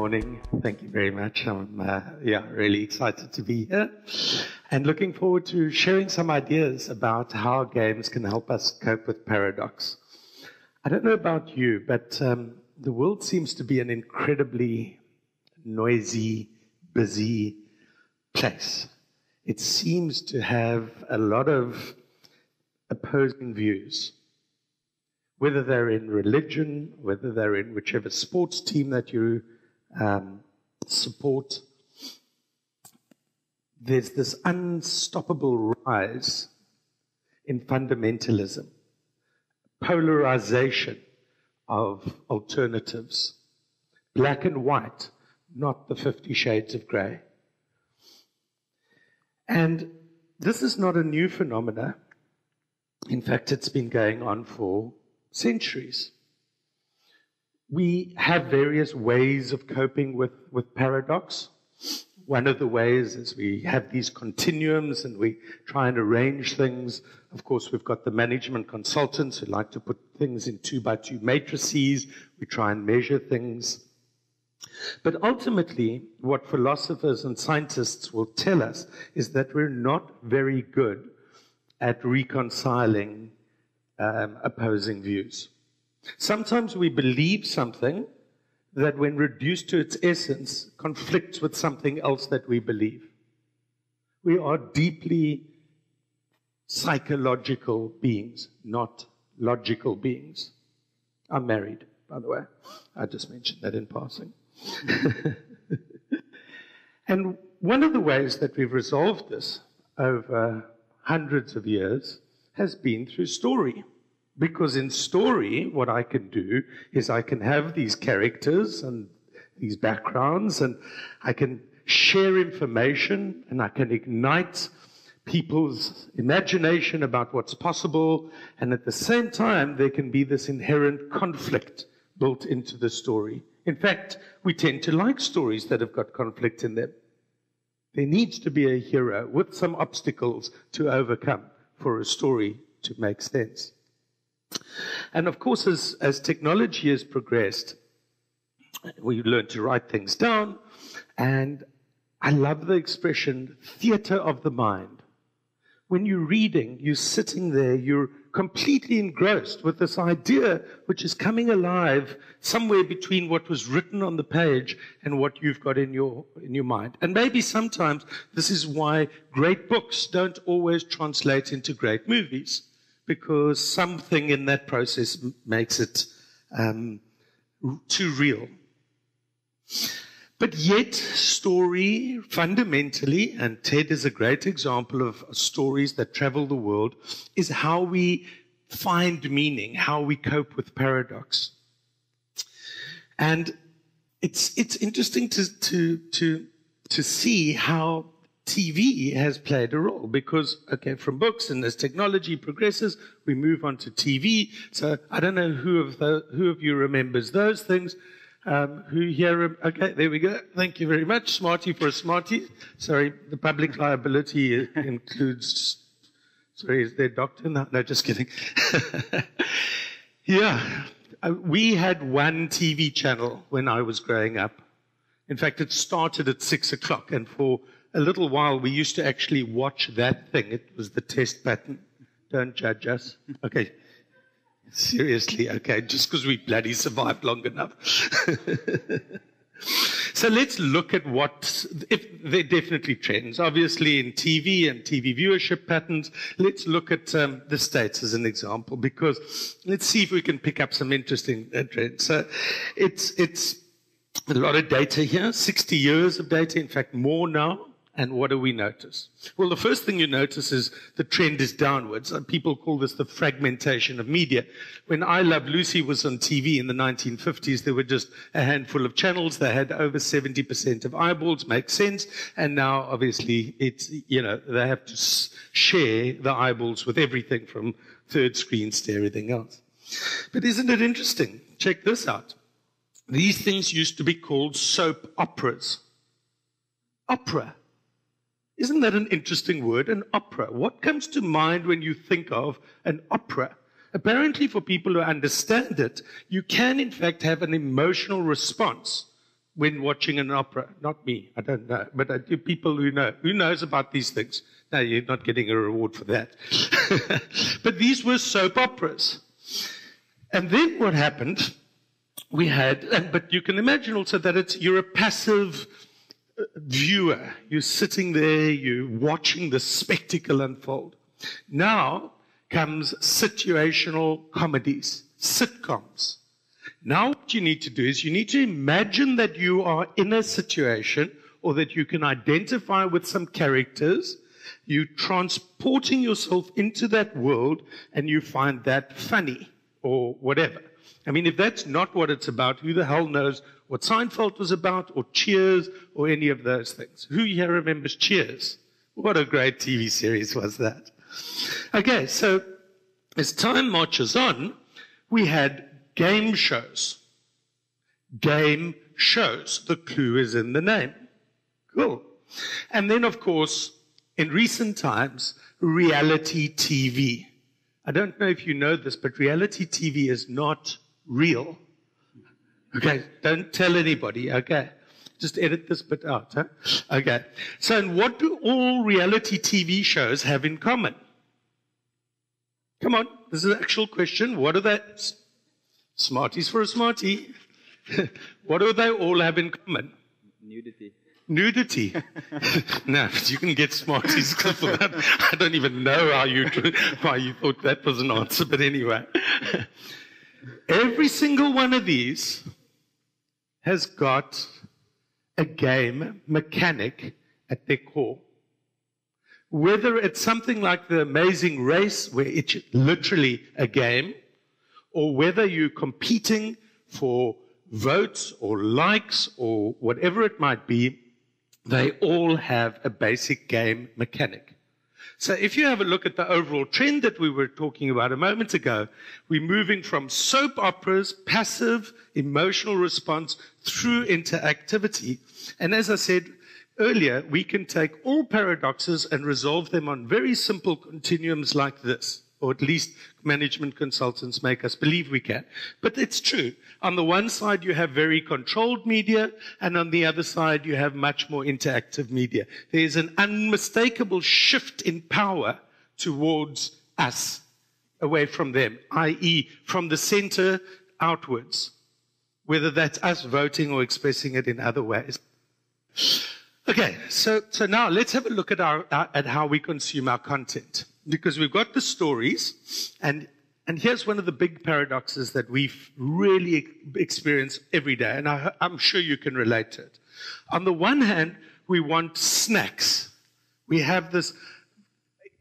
morning. Thank you very much. I'm really excited to be here and looking forward to sharing some ideas about how games can help us cope with paradox. I don't know about you, but the world seems to be an incredibly noisy, busy place. It seems to have a lot of opposing views, whether they're in religion, whether they're in whichever sports team that you support. There's this unstoppable rise in fundamentalism, polarization of alternatives, black and white, not the 50 shades of grey. And this is not a new phenomena. In fact, it's been going on for centuries. We have various ways of coping with paradox. One of the ways is we have these continuums and we try and arrange things. Of course, we've got the management consultants who like to put things in 2x2 matrices. We try and measure things. But ultimately, what philosophers and scientists will tell us is that we're not very good at reconciling opposing views. Sometimes we believe something that, when reduced to its essence, conflicts with something else that we believe. We are deeply psychological beings, not logical beings. I'm married, by the way. I just mentioned that in passing. And one of the ways that we've resolved this over hundreds of years has been through story. Because in story, what I can do is I can have these characters and these backgrounds, and I can share information, and I can ignite people's imagination about what's possible, and at the same time, there can be this inherent conflict built into the story. In fact, we tend to like stories that have got conflict in them. There needs to be a hero with some obstacles to overcome for a story to make sense. And of course, as technology has progressed, we learn to write things down. And I love the expression, theater of the mind. When you're reading, you're sitting there, you're completely engrossed with this idea which is coming alive somewhere between what was written on the page and what you've got in your mind. And maybe sometimes this is why great books don't always translate into great movies, because something in that process makes it too real. But yet, story fundamentally, and TED is a great example of stories that travel the world, is how we find meaning, how we cope with paradox. And it's interesting to see how TV has played a role, because, okay, from books, and as technology progresses, we move on to TV. So I don't know who of you remembers those things. Who here? Okay, there we go. Thank you very much. Smarty for a smarty. Sorry, the public liability includes. Sorry, is there a doctor? No, just kidding. Yeah, we had one TV channel when I was growing up. In fact, it started at 6 o'clock, and for a little while we used to actually watch that thing. It was the test pattern. Don't judge us. Okay. Seriously, okay, just because we bloody survived long enough. So let's look at if there are definitely trends, obviously, in TV and TV viewership patterns. Let's look at the States as an example, because let's see if we can pick up some interesting trends. So it's a lot of data here, 60 years of data, in fact, more now. And what do we notice? Well, the first thing you notice is the trend is downwards. People call this the fragmentation of media. When I Love Lucy was on TV in the 1950s, there were just a handful of channels. They had over 70% of eyeballs, makes sense. And now, obviously, they have to share the eyeballs with everything from third screens to everything else. But isn't it interesting? Check this out. These things used to be called soap operas. Opera. Isn't that an interesting word, an opera? What comes to mind when you think of an opera? Apparently, for people who understand it, you can, in fact, have an emotional response when watching an opera? Not me, I don't know. But people who know. Who knows about these things? No, you're not getting a reward for that. But these were soap operas. And then what happened, we had, but you can imagine also that you're a passive viewer. You're sitting there, you're watching the spectacle unfold. Now comes situational comedies, sitcoms. Now what you need to do is you need to imagine that you are in a situation or that you can identify with some characters. You're transporting yourself into that world and you find that funny or whatever. I mean, if that's not what it's about, who the hell knows what Seinfeld was about or Cheers or any of those things? Who here remembers Cheers? What a great TV series was that. Okay, so as time marches on, we had game shows. Game shows. The clue is in the name. Cool. And then, of course, in recent times, reality TV. I don't know if you know this, but reality TV is not real. Okay, don't tell anybody, okay? Just edit this bit out, huh? Okay. So, and what do all reality TV shows have in common? Come on, this is an actual question. What do they... Smarties for a smartie. What do they all have in common? Nudity. Nudity. No, but you can get smarties for that. I don't even know why you thought that was an answer, but anyway. Every single one of these has got a game mechanic at their core. Whether it's something like The Amazing Race, where it's literally a game, or whether you're competing for votes or likes or whatever it might be, they all have a basic game mechanic. So if you have a look at the overall trend that we were talking about a moment ago, we're moving from soap operas, passive emotional response, through interactivity. And as I said earlier, we can take all paradoxes and resolve them on very simple continuums like this. Or at least management consultants make us believe we can. But it's true. On the one side, you have very controlled media, and on the other side, you have much more interactive media. There's an unmistakable shift in power towards us, away from them, i.e., from the center outwards, whether that's us voting or expressing it in other ways. Okay, so now let's have a look at how we consume our content. Because we've got the stories, and here's one of the big paradoxes that we really experience every day, and I'm sure you can relate to it. On the one hand, we want snacks. We have this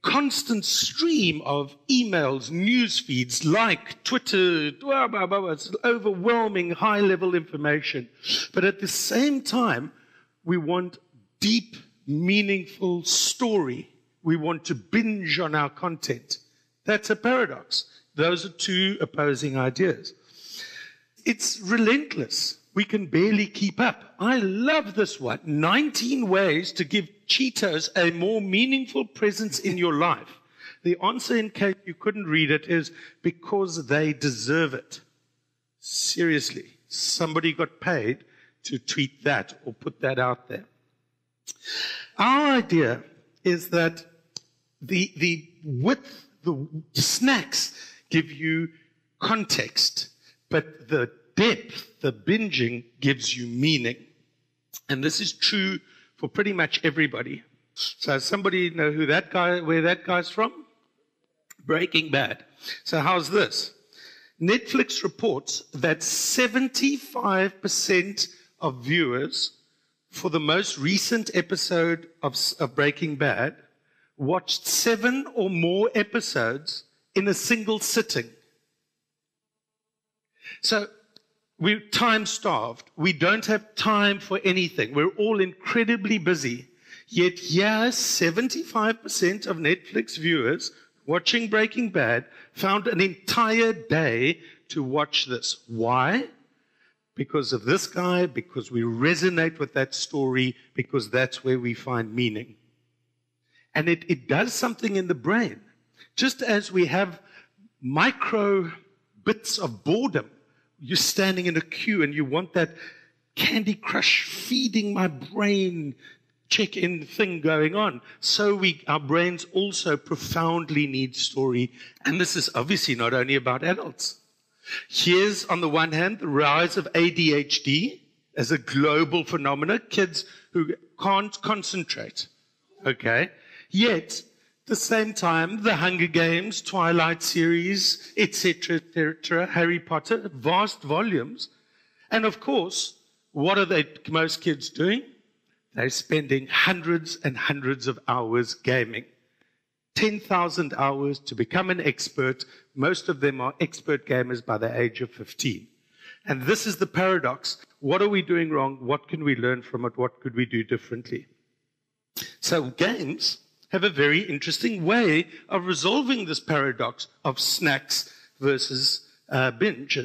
constant stream of emails, news feeds, like Twitter, blah, blah, blah. It's overwhelming high-level information. But at the same time, we want deep, meaningful story. We want to binge on our content. That's a paradox. Those are two opposing ideas. It's relentless. We can barely keep up. I love this one. 19 ways to give Cheetos a more meaningful presence in your life. The answer, in case you couldn't read it, is because they deserve it. Seriously. Somebody got paid to tweet that or put that out there. Our idea is that the snacks give you context, but the depth, the binging, gives you meaning. And this is true for pretty much everybody. So somebody know where that guy's from? Breaking Bad. So how's this? Netflix reports that 75% of viewers for the most recent episode of Breaking Bad watched 7 or more episodes in a single sitting. So we're time-starved. We don't have time for anything. We're all incredibly busy. Yet here, 75% of Netflix viewers watching Breaking Bad found an entire day to watch this. Why? Because of this guy, because we resonate with that story, because that's where we find meaning. And it does something in the brain. Just as we have micro bits of boredom, you're standing in a queue and you want that Candy Crush feeding my brain check-in thing going on. So our brains also profoundly need story. And this is obviously not only about adults. Here's, on the one hand, the rise of ADHD as a global phenomenon, kids who can't concentrate. Okay? Yet, at the same time, the Hunger Games, Twilight series, etc., etc., Harry Potter, vast volumes. And of course, what are most kids doing? They're spending hundreds and hundreds of hours gaming. 10,000 hours to become an expert. Most of them are expert gamers by the age of 15. And this is the paradox. What are we doing wrong? What can we learn from it? What could we do differently? So games have a very interesting way of resolving this paradox of snacks versus binge.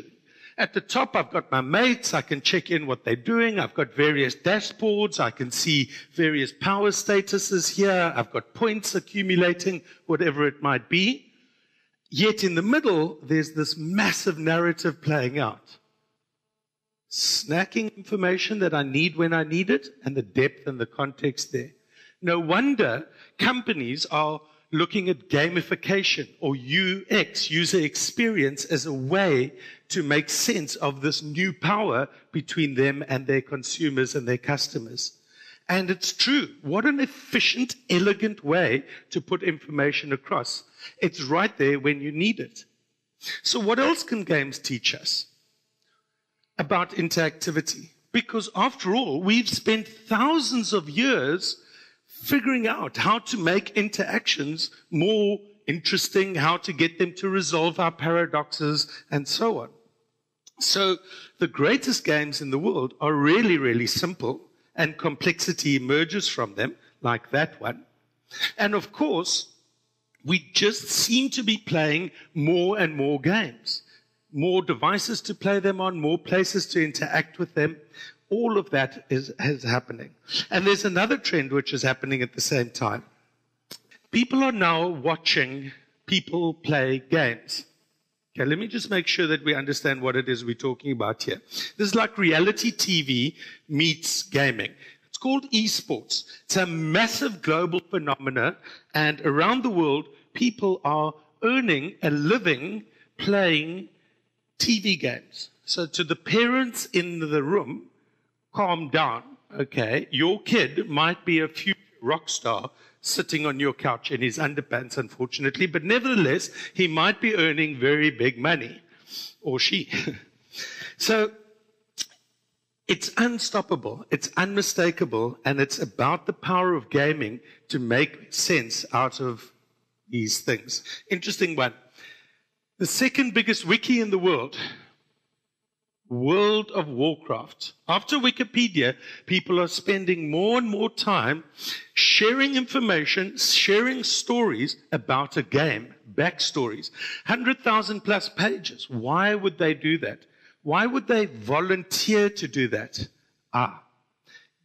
At the top, I've got my mates. I can check in what they're doing. I've got various dashboards. I can see various power statuses here. I've got points accumulating, whatever it might be. Yet in the middle, there's this massive narrative playing out. Snacking information that I need when I need it, and the depth and the context there. No wonder companies are looking at gamification or UX, user experience, as a way to make sense of this new power between them and their consumers and their customers. And it's true. What an efficient, elegant way to put information across. It's right there when you need it. So what else can games teach us about interactivity? Because after all, we've spent thousands of years figuring out how to make interactions more interesting, how to get them to resolve our paradoxes, and so on. So the greatest games in the world are really, really simple, and complexity emerges from them, like that one. And of course, we just seem to be playing more and more games. More devices to play them on, more places to interact with them. All of that is happening. And there's another trend which is happening at the same time. People are now watching people play games. Okay, let me just make sure that we understand what it is we're talking about here. This is like reality TV meets gaming. It's called eSports. It's a massive global phenomenon, and around the world, people are earning a living playing TV games. So to the parents in the room, calm down, okay? Your kid might be a future rock star sitting on your couch in his underpants, unfortunately, but nevertheless, he might be earning very big money, or she. So it's unstoppable, it's unmistakable, and it's about the power of gaming to make sense out of these things. Interesting one. The second biggest wiki in the world, World of Warcraft. After Wikipedia, people are spending more and more time sharing information, sharing stories about a game, backstories. 100,000 plus pages. Why would they do that? Why would they volunteer to do that?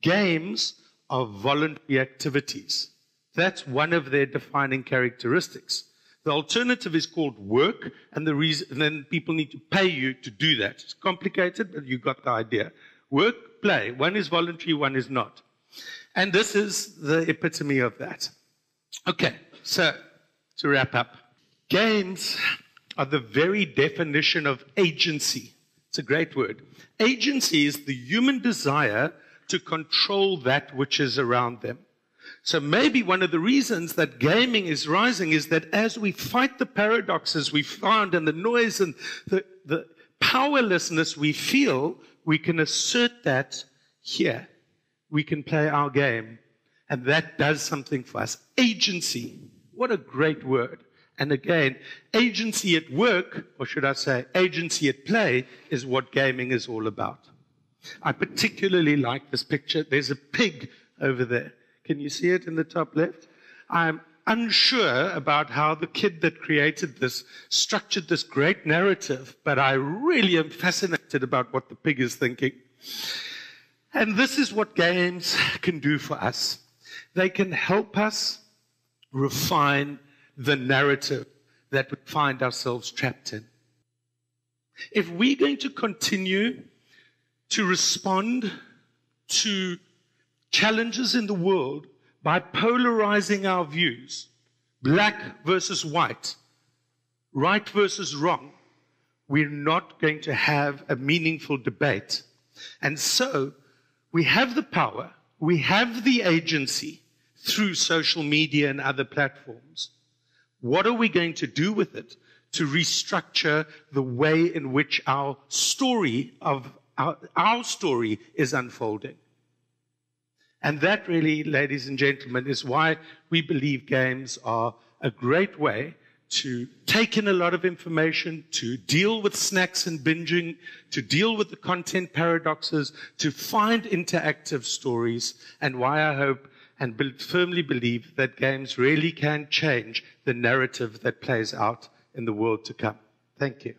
Games are voluntary activities. That's one of their defining characteristics. The alternative is called work, and then people need to pay you to do that. It's complicated, but you got the idea. Work, play. One is voluntary, one is not. And this is the epitome of that. Okay, so to wrap up, games are the very definition of agency. It's a great word. Agency is the human desire to control that which is around them. So maybe one of the reasons that gaming is rising is that as we fight the paradoxes we found and the noise and the powerlessness we feel, we can assert that here. We can play our game. And that does something for us. Agency. What a great word. And again, agency at work, or should I say agency at play, is what gaming is all about. I particularly like this picture. There's a pig over there. Can you see it in the top left? I'm unsure about how the kid that created this structured this great narrative, but I really am fascinated about what the pig is thinking. And this is what games can do for us. They can help us refine the narrative that we find ourselves trapped in. If we're going to continue to respond to challenges in the world by polarizing our views, black versus white, right versus wrong, we're not going to have a meaningful debate. And so we have the power, we have the agency through social media and other platforms. What are we going to do with it to restructure the way in which our story is unfolding? And that really, ladies and gentlemen, is why we believe games are a great way to take in a lot of information, to deal with snacks and binging, to deal with the content paradoxes, to find interactive stories, and why I hope and firmly believe that games really can change the narrative that plays out in the world to come. Thank you.